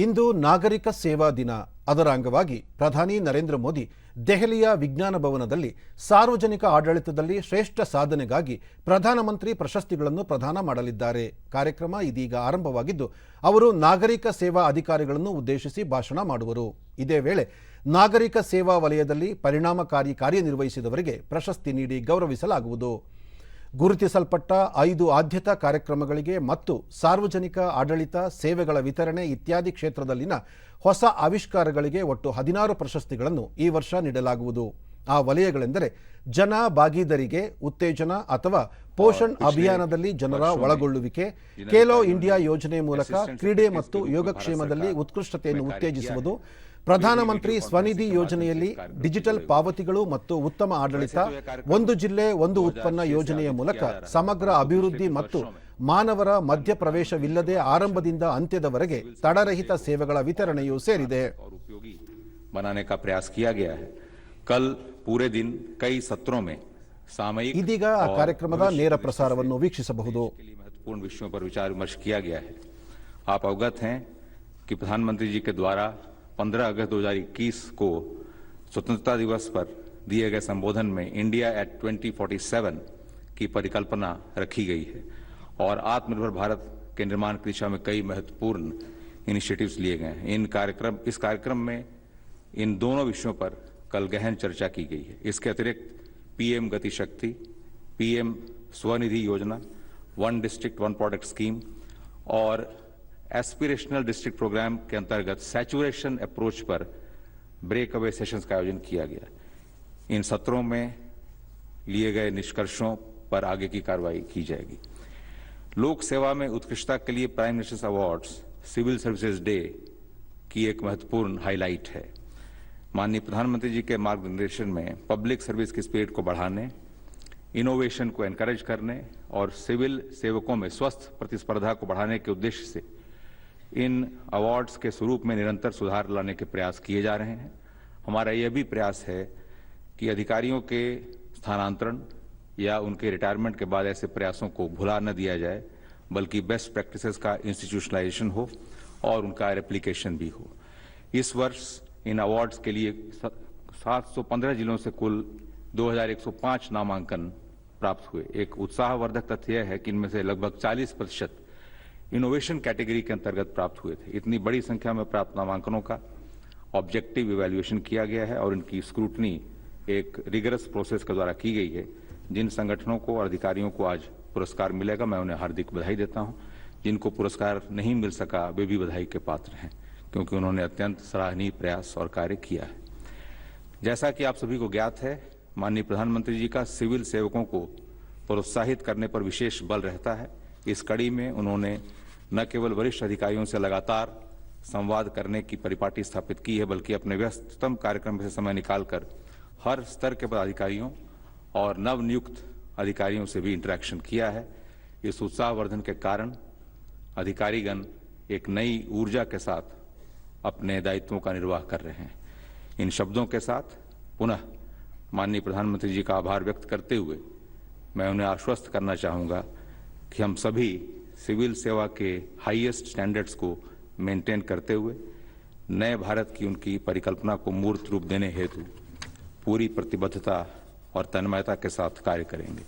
ಇಂದು ನಾಗರಿಕ ಸೇವಾ ದಿನ. ಅದರ ಅಂಗವಾಗಿ ಪ್ರಧಾನಿ ನರೇಂದ್ರ ಮೋದಿ ದೆಹಲಿಯ ವಿಜ್ಞಾನ ಭವನದಲ್ಲಿ ಸಾರ್ವಜನಿಕ ಆಡಳಿತದಲ್ಲಿ ಶ್ರೇಷ್ಠ ಸಾಧನೆಗಾಗಿ ಪ್ರಧಾನಮಂತ್ರಿ ಪ್ರಶಸ್ತಿಗಳನ್ನು ಪ್ರದಾನ ಮಾಡಲಿದ್ದಾರೆ. ಕಾರ್ಯಕ್ರಮ ಇದೀಗ ಆರಂಭವಾಗಿದ್ದು, ಅವರು ನಾಗರಿಕ ಸೇವಾ ಅಧಿಕಾರಿಗಳನ್ನು ಉದ್ದೇಶಿಸಿ ಭಾಷಣ ಮಾಡುವರು. ಇದೇ ವೇಳೆ ನಾಗರಿಕ ಸೇವಾ ವಲಯದಲ್ಲಿ ಪರಿಣಾಮಕಾರಿ ಕಾರ್ಯನಿರ್ವಹಿಸಿದವರಿಗೆ ಪ್ರಶಸ್ತಿ ನೀಡಿ ಗೌರವಿಸಲಾಗುವುದು. ಗುರುತಿಸಲ್ಪಟ್ಟ 5 ಆದ್ಯತಾ ಕಾರ್ಯಕ್ರಮಗಳಿಗೆ ಮತ್ತು ಸಾರ್ವಜನಿಕ ಆಡಳಿತ ಸೇವೆಗಳ ವಿತರಣೆ ಇತ್ಯಾದಿ ಕ್ಷೇತ್ರದಲ್ಲಿನ ಹೊಸ ಆವಿಷ್ಕಾರಗಳಿಗೆ ಒಟ್ಟು 16 ಪ್ರಶಸ್ತಿಗಳನ್ನು ಈ ವರ್ಷ ನೀಡಲಾಗುವುದು. ಆ ವಲಯಗಳೆಂದರೆ ಜನ ಭಾಗೀದಾರಿಗೆ ಉತ್ತೇಜನ ಅಥವಾ ಪೋಷಣ್ ಅಭಿಯಾನದಲ್ಲಿ ಜನರ ಒಳಗೊಳ್ಳುವಿಕೆ, ಖೇಲೋ ಇಂಡಿಯಾ ಯೋಜನೆ ಮೂಲಕ ಕ್ರೀಡೆ ಮತ್ತು ಯೋಗಕ್ಷೇಮದಲ್ಲಿ ಉತ್ಕೃಷ್ಟತೆಯನ್ನು ಉತ್ತೇಜಿಸುವುದು, ಪ್ರಧಾನಮಂತ್ರಿ ಸ್ವನಿಧಿ ಯೋಜನೆಯಲ್ಲಿ ಡಿಜಿಟಲ್ ಪಾವತಿಗಳು ಮತ್ತು ಉತ್ತಮ ಆಡಳಿತ, ಒಂದು ಜಿಲ್ಲೆ ಒಂದು ಉತ್ಪನ್ನ ಯೋಜನೆಯ ಮೂಲಕ ಸಮಗ್ರ ಅಭಿವೃದ್ಧಿ ಮತ್ತು ಮಾನವರ ಮಧ್ಯಪ್ರವೇಶವಿಲ್ಲದೆ ಆರಂಭದಿಂದ ಅಂತ್ಯದವರೆಗೆ ತಡರಹಿತ ಸೇವೆಗಳ ವಿತರಣೆಯೂ ಸೇರಿದೆ. ಇದೀಗ ಆ ಕಾರ್ಯಕ್ರಮದ ನೇರ ಪ್ರಸಾರವನ್ನು ವೀಕ್ಷಿಸಬಹುದು. विषयों पर विचार विमर्श किया गया है. आप अवगत हैं कि प्रधानमंत्री जी के द्वारा 15 अगस्त 2021 को स्वतंत्रता दिवस पर दिए गए संबोधन में इंडिया एट 2047 की परिकल्पना रखी गई है और आत्मनिर्भर भारत के निर्माण की दिशा में कई महत्वपूर्ण इनिशिएटिव्स लिए गए हैं. इस कार्यक्रम में इन दोनों विषयों पर कल गहन चर्चा की गई है. इसके अतिरिक्त पीएम गति शक्ति, पीएम स्वनिधि योजना, one district one product scheme और एस्पिरेशनल डिस्ट्रिक्ट प्रोग्राम के अंतर्गत सैचुरेशन अप्रोच पर ब्रेक अवे सेशंस का आयोजन किया गया. इन सत्रों में लिए गए निष्कर्षों पर आगे की कार्रवाई की जाएगी. लोक सेवा में उत्कृष्टता के लिए prime minister's awards civil services day की एक महत्वपूर्ण हाईलाइट है. माननीय प्रधानमंत्री जी के मार्गदर्शन में पब्लिक सर्विस की स्पिरिट को बढ़ाने, इनोवेशन को एनकरेज करने और सिविल सेवकों में स्वस्थ प्रतिस्पर्धा को बढ़ाने के उद्देश्य से इन अवार्ड्स के स्वरूप में निरंतर सुधार लाने के प्रयास किए जा रहे हैं. हमारा यह भी प्रयास है कि अधिकारियों के स्थानांतरण या उनके रिटायरमेंट के बाद ऐसे प्रयासों को भुला न दिया जाए, बल्कि बेस्ट प्रैक्टिसेस का इंस्टीट्यूशनलाइजेशन हो और उनका रेप्लिकेशन भी हो. इस वर्ष इन अवार्ड्स के लिए 715 जिलों से कुल 2105 नामांकन प्राप्त हुए. एक उत्साहवर्धक तथ्य यह है कि इनमें से लगभग 40% इनोवेशन कैटेगरी के अंतर्गत प्राप्त हुए थे. इतनी बड़ी संख्या में प्राप्त नामांकनों का ऑब्जेक्टिव इवैल्यूएशन किया गया है और इनकी स्क्रूटनी एक रिगरस प्रोसेस के द्वारा की गई है. जिन संगठनों को और अधिकारियों को आज पुरस्कार मिलेगा, मैं उन्हें हार्दिक बधाई देता हूं. जिनको पुरस्कार नहीं मिल सका, वे भी बधाई के पात्र हैं, क्योंकि उन्होंने अत्यंत सराहनीय प्रयास और कार्य किया है. जैसा कि आप सभी को ज्ञात है, माननीय प्रधानमंत्री जी का सिविल सेवकों को प्रोत्साहित करने पर विशेष बल रहता है. इस कड़ी में उन्होंने न केवल वरिष्ठ अधिकारियों से लगातार संवाद करने की परिपाटी स्थापित की है, बल्कि अपने व्यस्ततम कार्यक्रम से समय निकालकर हर स्तर के पदाधिकारियों और नवनियुक्त अधिकारियों से भी इंटरेक्शन किया है. इस उत्साहवर्धन के कारण अधिकारीगण एक नई ऊर्जा के साथ अपने दायित्वों का निर्वाह कर रहे हैं. इन शब्दों के साथ पुनः माननीय प्रधानमंत्री जी का आभार व्यक्त करते हुए मैं उन्हें आश्वस्त करना चाहूँगा कि हम सभी सिविल सेवा के हाईएस्ट स्टैंडर्ड्स को मेंटेन करते हुए नए भारत की उनकी परिकल्पना को मूर्त रूप देने हेतु पूरी प्रतिबद्धता और तन्मयता के साथ कार्य करेंगे.